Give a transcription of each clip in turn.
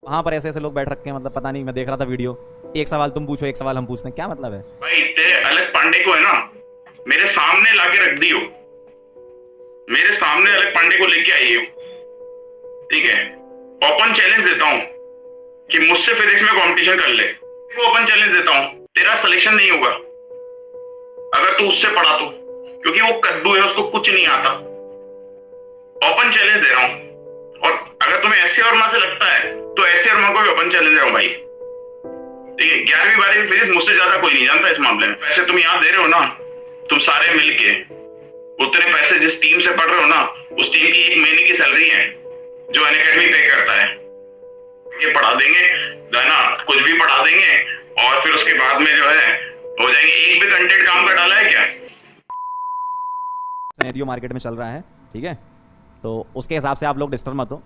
वहां पर ऐसे ऐसे लोग बैठ रखे हैं, मतलब पता नहीं, मैं देख रहा था वीडियो, एक सवाल तुम पूछो एक सवाल हम पूछते हैं, क्या मतलब है भाई? तेरे अलग पांडे को है ना, मेरे सामने लाके रख दियो, मेरे सामने अलग पांडे को लेके आइए, ठीक है? ओपन चैलेंज देता हूं कि मुझसे फिजिक्स में कंपटीशन कर ले। वो ओपन चैलेंज देता हूं, तेरा सिलेक्शन नहीं होगा अगर तू उससे पढ़ा तो, क्योंकि वो कद्दू है, उसको कुछ नहीं आता। ओपन चैलेंज दे रहा हूं, और अगर तुम्हें ऐसे और मां से लगता है तो ऐसे और मां को भी ओपन चैलेंज दे रहा हूं भाई, ठीक है? 11वीं 12वीं फिजिक्स मुझसे ज्यादा कोई नहीं जानता इस मामले में। पैसे तुम यहाँ दे रहे हो ना, तुम सारे मिलके उतने पैसे जिस टीम से पढ़ रहे हो ना, उस टीम की 1 महीने की सैलरी है जो अनअकैडमी पे करता है। ये पढ़ा देंगे ना, कुछ भी पढ़ा देंगे, और फिर उसके बाद में जो है हो जाएंगे। एक भी कंटेंट काम का डाला है क्या? सिनेरियो मार्केट में चल रहा है, ठीक है? तो उसके हिसाब से आप लोग डिस्टर्ब मत हो,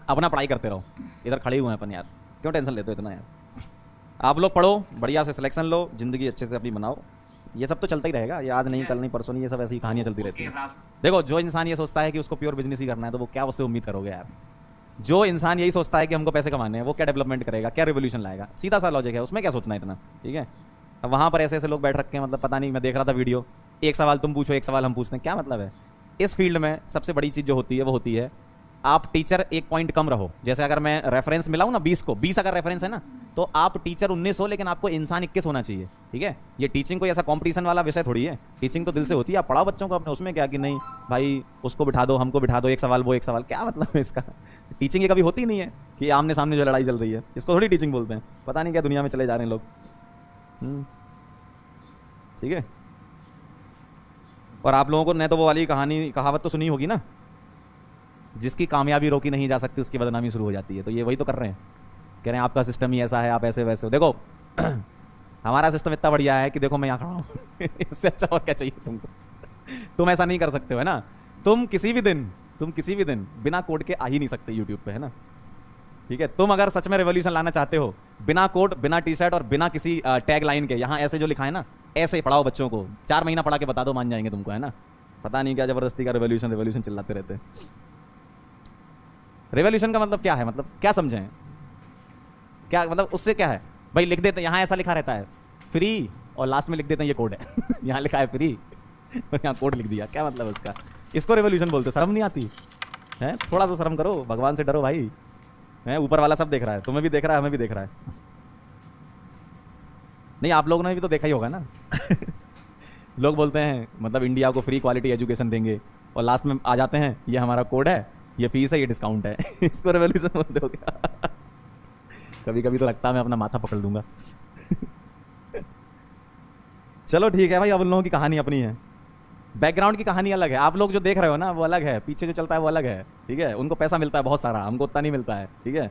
अपना पढ़ाई करते रहो। इधर खड़े हुए हैं अपन यार, क्यों टेंशन लेते हो इतना यार? आप लोग पढ़ो, बढ़िया से सिलेक्शन लो, जिंदगी अच्छे से अपनी बनाओ। ये सब तो चलता ही रहेगा, ये आज नहीं कल नहीं परसों नहीं, ये सब ऐसी कहानियां चलती रहती हैं। देखो, जो इंसान ये सोचता है कि उसको प्योर बिजनेस ही करना है, तो वो क्या उससे उम्मीद करोगे यार? जो इंसान यही सोचता है कि हमको पैसे कमाने हैं, वो क्या डेवलपमेंट करेगा, क्या रिवोल्यूशन लाएगा? सीधा सा लॉजिक है, उसमें क्या सोचना है इतना, ठीक है? अब वहाँ पर ऐसे ऐसे लोग बैठ रखे हैं, मतलब पता नहीं, मैं देख रहा था वीडियो, एक सवाल तुम पूछो एक सवाल हम पूछते हैं, क्या मतलब है? इस फील्ड में सबसे बड़ी चीज़ जो होती है वो होती है आप टीचर 1 पॉइंट कम रहो। जैसे अगर मैं रेफरेंस मिलाऊं ना 20 को, 20 अगर रेफरेंस है ना, तो आप टीचर 19 हो, लेकिन आपको इंसान 21 होना चाहिए, ठीक है? ये टीचिंग कोई ऐसा कंपटीशन वाला विषय थोड़ी है, टीचिंग तो दिल से होती है। आप पढ़ाओ बच्चों को अपने, उसमें क्या कि नहीं भाई उसको बिठा दो हमको बिठा दो, एक सवाल वो एक सवाल, क्या मतलब है इसका? टीचिंग ये कभी होती नहीं है कि आमने सामने जो लड़ाई चल रही है, इसको थोड़ी टीचिंग बोलते हैं। पता नहीं क्या दुनिया में चले जा रहे हैं लोग, ठीक है? और आप लोगों को न तो वो वाली कहानी कहावत तो सुनी होगी ना, जिसकी कामयाबी रोकी नहीं जा सकती उसकी बदनामी शुरू हो जाती है। तो ये वही तो कर रहे हैं, कह रहे हैं आपका सिस्टम ही ऐसा है, आप ऐसे वैसे हो। देखो हमारा सिस्टम इतना बढ़िया है कि देखो मैं यहाँ खड़ा हूँ इससे अच्छा और क्या चाहिए तुमको? तुम ऐसा नहीं कर सकते हो, है ना? तुम किसी भी दिन बिना कोड के आ ही नहीं सकते यूट्यूब पे, है ना? ठीक है? तुम अगर सच में रेवोल्यूशन लाना चाहते हो, बिना कोड, बिना टी शर्ट और बिना किसी टैग लाइन के, यहाँ ऐसे जो लिखा है ना, ऐसे ही पढ़ाओ बच्चों को, 4 महीना पढ़ा के बता दो, मान जाएंगे तुमको, है ना? पता नहीं क्या जबरदस्ती का रेवोल्यूशन चिल्लाते रहते हैं। रेवोल्यूशन का मतलब क्या है, मतलब क्या समझें, क्या मतलब उससे क्या है? भाई लिख देते हैं, यहाँ ऐसा लिखा रहता है फ्री, और लास्ट में लिख देते हैं ये कोड है यहाँ लिखा है फ्री और यहाँ कोड लिख दिया, क्या मतलब उसका? इसको रेवोल्यूशन बोलते हो? शर्म नहीं आती है? थोड़ा तो शर्म करो, भगवान से डरो भाई, है? ऊपर वाला सब देख रहा है, तुम्हें भी देख रहा है, हमें भी देख रहा है। नहीं, आप लोगों ने भी तो देखा ही होगा ना लोग बोलते हैं मतलब इंडिया को फ्री क्वालिटी एजुकेशन देंगे, और लास्ट में आ जाते हैं ये हमारा कोड है, ये फीस है, ये डिस्काउंट है इसको रेवोल्यूशन बोलते हो क्या? कभी कभी तो लगता है मैं अपना माथा पकड़ लूंगा चलो ठीक है भाई, अब उन लोगों की कहानी अपनी है, बैकग्राउंड की कहानी अलग है। आप लोग जो देख रहे हो ना वो अलग है, पीछे जो चलता है वो अलग है, ठीक है? उनको पैसा मिलता है बहुत सारा, हमको उतना नहीं मिलता है, ठीक है?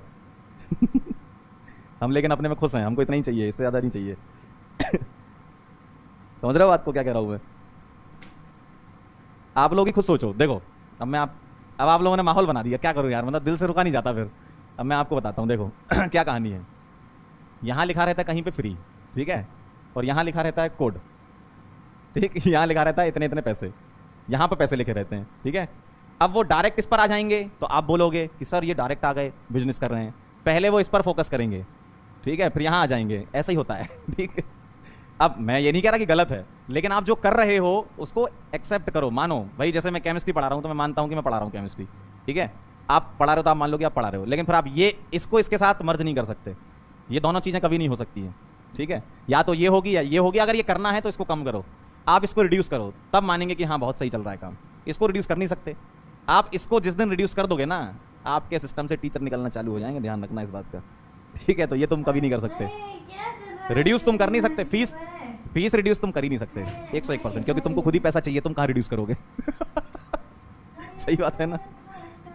हम लेकिन अपने में खुश हैं, हमको इतना ही चाहिए, इससे ज्यादा नहीं चाहिए समझ रहे हो बात को, क्या कह रहा हूं मैं? आप लोग ही खुद सोचो। देखो अब आप लोगों ने माहौल बना दिया, क्या करूं यार, मतलब दिल से रुका नहीं जाता फिर। अब मैं आपको बताता हूं, देखो क्या कहानी है। यहां लिखा रहता है कहीं पे फ्री, ठीक है? और यहां लिखा रहता है कोड, ठीक? यहां लिखा रहता है इतने इतने पैसे, यहां पर पैसे लिखे रहते हैं, ठीक है? अब वो डायरेक्ट इस पर आ जाएंगे तो आप बोलोगे कि सर ये डायरेक्ट आ गए, बिजनेस कर रहे हैं। पहले वो इस पर फोकस करेंगे, ठीक है? फिर यहां आ जाएंगे, ऐसा ही होता है ठीक है? अब मैं ये नहीं कह रहा कि गलत है, लेकिन आप जो कर रहे हो उसको एक्सेप्ट करो, मानो। भाई जैसे मैं केमिस्ट्री पढ़ा रहा हूं तो मैं मानता हूं कि मैं पढ़ा रहा हूं केमिस्ट्री, ठीक है? आप पढ़ा रहे हो तो आप मान लो कि आप पढ़ा रहे हो, लेकिन फिर आप ये इसको इसके साथ मर्ज नहीं कर सकते। ये दोनों चीजें कभी नहीं हो सकती है, ठीक है? या तो ये होगी या ये होगी। अगर ये करना है तो इसको कम करो, आप इसको रिड्यूस करो, तब मानेंगे कि हाँ बहुत सही चल रहा है काम। इसको रिड्यूस कर नहीं सकते आप। इसको जिस दिन रिड्यूस कर दोगे ना, आपके सिस्टम से टीचर निकलना चालू हो जाएंगे, ध्यान रखना इस बात का, ठीक है? तो ये तुम कभी नहीं कर सकते, रिड्यूस तुम कर नहीं सकते। फीस रिड्यूस तुम कर ही नहीं सकते 101%, क्योंकि तुमको खुद ही पैसा चाहिए, तुम कहाँ रिड्यूस करोगे सही बात है ना?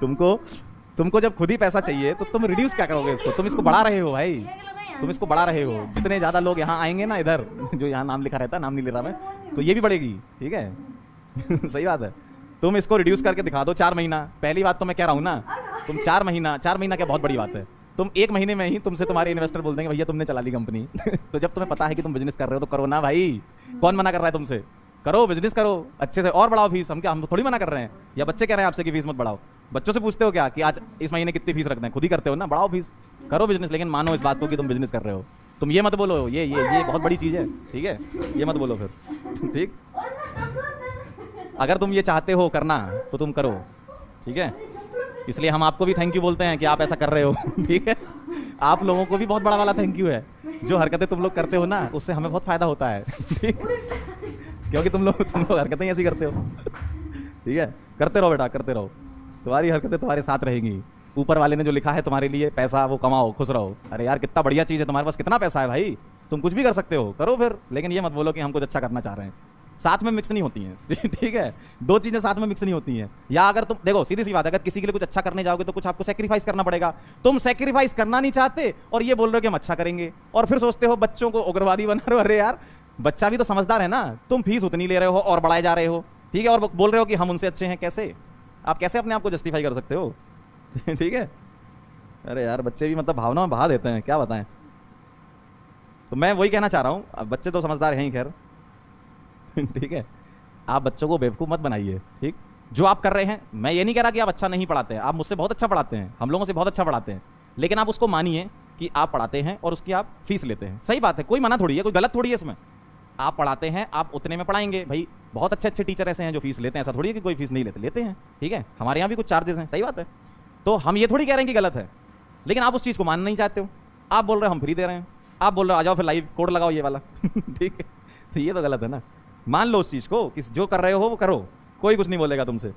तुमको जब खुद ही पैसा चाहिए तो तुम रिड्यूस क्या करोगे इसको? तुम इसको बढ़ा रहे हो भाई, तुम इसको बढ़ा रहे हो। जितने ज्यादा लोग यहाँ आएंगे ना, इधर जो यहाँ नाम लिखा रहता है, नाम नहीं ले रहा मैं, तो ये भी बढ़ेगी, ठीक है सही बात है। तुम इसको रिड्यूस करके दिखा दो 4 महीना। पहली बात तो मैं कह रहा हूँ ना, तुम 4 महीना क्या बहुत बड़ी बात है। तुम 1 महीने में ही तुमसे तुम्हारे इन्वेस्टर बोल देंगे भैया तुमने चला ली कंपनी तो जब तुम्हें पता है कि तुम बिजनेस कर रहे हो तो करो ना भाई, कौन मना कर रहा है तुमसे? करो, बिजनेस करो अच्छे से, और बढ़ाओ फीस। हम थोड़ी मना कर रहे हैं, या बच्चे कह रहे हैं आपसे कि फीस मत बढ़ाओ। बच्चों से पूछते हो क्या कि आज इस महीने कितनी फीस रखना है? खुद ही करते हो ना, बढ़ाओ फीस। करो बिजनेस, लेकिन मानो इस बात को कि तुम बिजनेस कर रहे हो। तुम ये मत बोलो ये बहुत बड़ी चीज़ है, ठीक है, ये मत बोलो फिर, ठीक। अगर तुम ये चाहते हो करना तो तुम करो, ठीक है। इसलिए हम आपको भी थैंक यू बोलते हैं कि आप ऐसा कर रहे हो, ठीक है। आप लोगों को भी बहुत बड़ा वाला थैंक यू है। जो हरकतें तुम लोग करते हो ना, उससे हमें बहुत फायदा होता है, ठीक, क्योंकि तुम लोग हरकतें ऐसी करते हो, ठीक है। करते रहो बेटा, करते रहो, तुम्हारी हरकतें तुम्हारे साथ रहेंगी। ऊपर वाले ने जो लिखा है तुम्हारे लिए, पैसा वो कमाओ, खुश रहो। अरे यार कितना बढ़िया चीज़ है, तुम्हारे पास कितना पैसा है भाई, तुम कुछ भी कर सकते हो, करो फिर। लेकिन ये मत बोलो कि हम कुछ अच्छा करना चाह रहे हैं, साथ में मिक्स नहीं होती हैं, ठीक है। दो चीजें साथ में मिक्स नहीं होती हैं। या अगर तुम देखो, सीधी सी बात है, अगर किसी के लिए कुछ अच्छा करने जाओगे तो कुछ आपको सेक्रीफाइस करना पड़ेगा। तुम सेक्रीफाइस करना नहीं चाहते और ये बोल रहे हो कि हम अच्छा करेंगे, और फिर सोचते हो बच्चों को उग्रवादी बना रहे हो। अरे यार बच्चा भी तो समझदार है ना, तुम फीस उतनी ले रहे हो और बढ़ाए जा रहे हो, ठीक है, और बोल रहे हो कि हम उनसे अच्छे हैं। कैसे आप कैसे अपने आप को जस्टिफाई कर सकते हो, ठीक है। अरे यार बच्चे भी मतलब भावना में बहा देते हैं, क्या बताएं। तो मैं वही कहना चाह रहा हूं, अब बच्चे तो समझदार हैं ही खैर, ठीक है। आप बच्चों को बेवकूफ मत बनाइए, ठीक। जो आप कर रहे हैं, मैं ये नहीं कह रहा कि आप अच्छा नहीं पढ़ाते हैं, आप मुझसे बहुत अच्छा पढ़ाते हैं, हम लोगों से बहुत अच्छा पढ़ाते हैं, लेकिन आप उसको मानिए कि आप पढ़ाते हैं और उसकी आप फीस लेते हैं। सही बात है, कोई मना थोड़ी है, कोई गलत थोड़ी है इसमें। आप पढ़ाते हैं, आप उतने में पढ़ाएंगे भाई। बहुत अच्छे अच्छे टीचर ऐसे हैं जो फीस लेते हैं, ऐसा थोड़ी है कि कोई फीस नहीं लेते, लेते हैं, ठीक है। हमारे यहाँ भी कुछ चार्जेस हैं, सही बात है। तो हम ये थोड़ी कह रहे हैं कि गलत है, लेकिन आप उस चीज़ को मानना नहीं चाहते हो। आप बोल रहे हो हम फ्री दे रहे हैं, आप बोल रहे हो आ जाओ फिर लाइव कोड लगाओ ये वाला, ठीक है। तो ये तो गलत है ना। मान लो उस चीज़ को कि जो कर रहे हो वो करो, कोई कुछ नहीं बोलेगा तुमसे,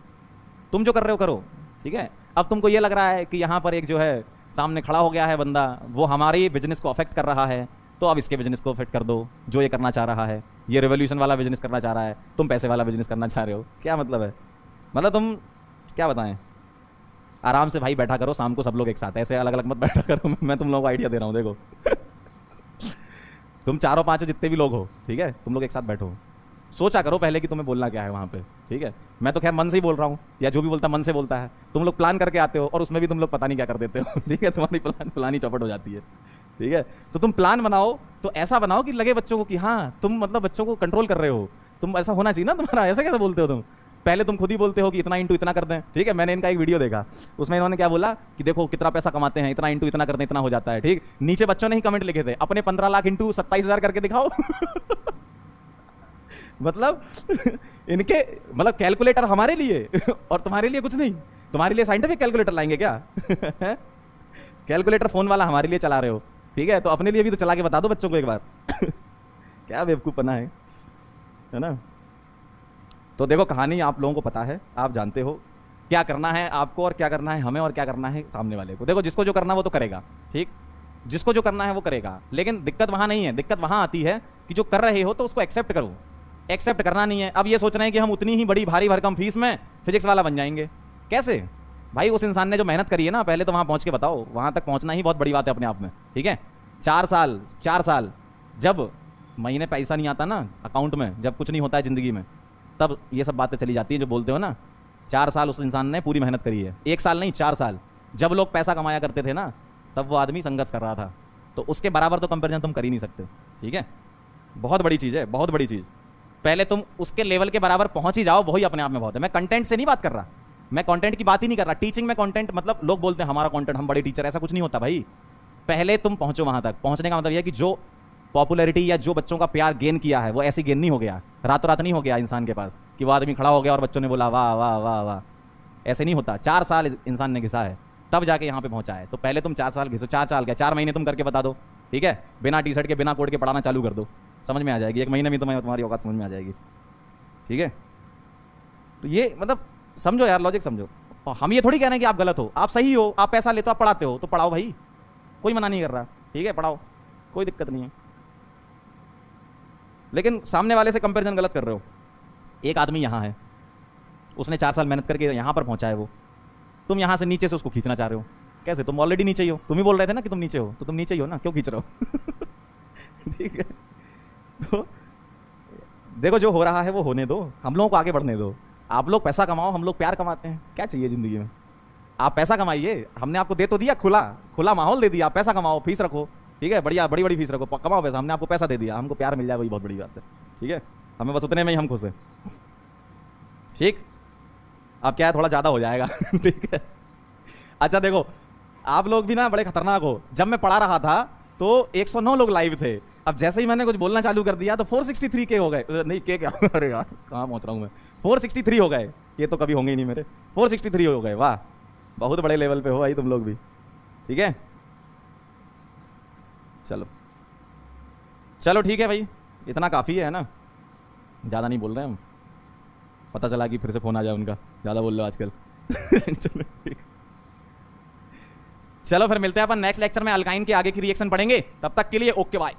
तुम जो कर रहे हो करो, ठीक है। अब तुमको ये लग रहा है कि यहाँ पर एक जो है सामने खड़ा हो गया है बंदा, वो हमारे बिजनेस को अफेक्ट कर रहा है, तो अब इसके बिजनेस को अफेक्ट कर दो। जो ये करना चाह रहा है, ये रेवोल्यूशन वाला बिजनेस करना चाह रहा है, तुम पैसे वाला बिजनेस करना चाह रहे हो, क्या मतलब है। मतलब तुम क्या बताएं। आराम से भाई बैठा करो शाम को सब लोग एक साथ, ऐसे अलग अलग मत बैठा करो। मैं तुम लोगों को आइडिया दे रहा हूँ, देखो तुम चारों पांचों जितने भी लोग हो, ठीक है, तुम लोग एक साथ बैठो, सोचा करो पहले कि तुम्हें बोलना क्या है वहाँ पे, ठीक है। मैं तो खैर मन से ही बोल रहा हूँ, या जो भी बोलता है मन से बोलता है। तुम लोग प्लान करके आते हो और उसमें भी तुम लोग पता नहीं क्या कर देते हो, ठीक है। तुम्हारी प्लान ही चौपट हो जाती है, ठीक है। तो तुम प्लान बनाओ तो ऐसा बनाओ कि लगे बच्चों को कि हाँ तुम मतलब बच्चों को कंट्रोल कर रहे हो। तुम ऐसा होना चाहिए ना तुम्हारा, ऐसा कैसे बोलते हो तुम। पहले तुम खुद ही बोलते हो कि इतना इंटू इतना कर दें, ठीक है। मैंने इनका एक वीडियो देखा, उसमें इन्होंने क्या बोला कि देखो कितना पैसा कमाते हैं, इतना इंटू इतना कर दें इतना हो जाता है, ठीक। नीचे बच्चों ने ही कमेंट लिखे थे अपने 15 लाख इंटू 27,000 करके दिखाओ। मतलब इनके मतलब कैलकुलेटर हमारे लिए और तुम्हारे लिए कुछ नहीं। तुम्हारे लिए साइंटिफिक कैलकुलेटर लाएंगे क्या। कैलकुलेटर फोन वाला हमारे लिए चला रहे हो, ठीक है। तो अपने लिए भी तो चला के बता दो बच्चों को एक बार। क्या बेवकूफपना है ना। तो देखो कहानी आप लोगों को पता है, आप जानते हो क्या करना है आपको और क्या करना है हमें और क्या करना है सामने वाले को। देखो जिसको जो करना वो तो करेगा, ठीक, जिसको जो करना है वो करेगा। लेकिन दिक्कत वहां नहीं है, दिक्कत वहां आती है कि जो कर रहे हो तो उसको एक्सेप्ट करो। एक्सेप्ट करना नहीं है। अब ये सोच रहे हैं कि हम उतनी ही बड़ी भारी भरकम फीस में फिजिक्स वाला बन जाएंगे, कैसे भाई। उस इंसान ने जो मेहनत करी है ना, पहले तो वहां पहुंच के बताओ। वहां तक पहुंचना ही बहुत बड़ी बात है अपने आप में, ठीक है। 4 साल जब महीने पैसा नहीं आता ना अकाउंट में, जब कुछ नहीं होता है जिंदगी में, तब ये सब बातें चली जाती है जो बोलते हो ना। 4 साल उस इंसान ने पूरी मेहनत करी है, 1 साल नहीं 4 साल। जब लोग पैसा कमाया करते थे ना, तब वो आदमी संघर्ष कर रहा था। तो उसके बराबर तो कंपेरिजन तुम कर ही नहीं सकते, ठीक है। बहुत बड़ी चीज़ है, बहुत बड़ी चीज़। पहले तुम उसके लेवल के बराबर पहुंच ही जाओ, वही अपने आप में बहुत है। मैं कंटेंट से नहीं बात कर रहा, मैं कंटेंट की बात ही नहीं कर रहा। टीचिंग में कंटेंट मतलब लोग बोलते हैं हमारा कंटेंट, हम बड़े टीचर, ऐसा कुछ नहीं होता भाई। पहले तुम पहुंचो वहां तक। पहुंचने का मतलब यह कि जो पॉपुलैरिटी या जो बच्चों का प्यार गेन किया है वो ऐसी गेन नहीं हो गया, रातों रात नहीं हो गया इंसान के पास कि वो आदमी खड़ा हो गया और बच्चों ने बोला वाह वाह वाह वाह। ऐसे नहीं होता। 4 साल इंसान ने घिसा है तब जाके यहाँ पे पहुंचा है। तो पहले तुम 4 साल घिसो, 4 साल क्या 4 महीने तुम करके बता दो, ठीक है। बिना टी शर्ट के बिना कोड के पढ़ाना चालू कर दो, समझ में आ जाएगी। 1 महीने में तुम्हारी औकात समझ में आ जाएगी, ठीक है। तो ये मतलब समझो यार, लॉजिक समझो। हम ये थोड़ी कह रहे हैं कि आप गलत हो, आप सही हो, आप पैसा लेते हो, आप पढ़ाते हो तो पढ़ाओ भाई, कोई मना नहीं कर रहा, ठीक है, पढ़ाओ, कोई दिक्कत नहीं है। लेकिन सामने वाले से कंपैरिजन गलत कर रहे हो। एक आदमी यहाँ है, उसने 4 साल मेहनत करके यहाँ पर पहुंचा है, वो तुम यहाँ से नीचे से उसको खींचना चाह रहे हो। कैसे, तुम ऑलरेडी नीचे ही हो। तुम ही बोल रहे थे ना कि तुम नीचे हो, तो तुम नीचे ही हो ना, क्यों खींच रहे हो। ठीक है। तो देखो जो हो रहा है वो होने दो, हम लोगों को आगे बढ़ने दो। आप लोग पैसा कमाओ, हम लोग प्यार कमाते हैं। क्या चाहिए जिंदगी में, आप पैसा कमाइए। हमने आपको दे तो दिया, खुला माहौल दे दिया। आप पैसा कमाओ, फीस रखो, ठीक है, बढ़िया बड़ी फीस रखो, कमाओ पैसा। हमने आपको पैसा दे दिया, हमको प्यार मिल जाए वही बहुत बड़ी बात है, ठीक है। हमें बस उतने में ही हम खुश हैं, ठीक। अब क्या है, थोड़ा ज़्यादा हो जाएगा। ठीक है। अच्छा देखो, आप लोग भी ना बड़े खतरनाक हो। जब मैं पढ़ा रहा था तो 109 लोग लाइव थे, अब जैसे ही मैंने कुछ बोलना चालू कर दिया तो 463 के हो गए। नहीं के क्या अरे यार कहाँ पहुंच रहा हूँ मैं, 463 हो गए। ये तो कभी होंगे ही नहीं मेरे, 463 हो गए। वाह, बहुत बड़े लेवल पे हो भाई तुम लोग भी। ठीक है, चलो चलो ठीक है भाई, इतना काफ़ी है ना, ज़्यादा नहीं बोल रहे हम। पता चला कि फिर से फ़ोन आ जाए उनका, ज़्यादा बोल रहे हो आजकल। चलो ठीक, चलो फिर मिलते हैं अपन नेक्स्ट लेक्चर में, अल्काइन के आगे की रिएक्शन पढ़ेंगे। तब तक के लिए ओके बाय।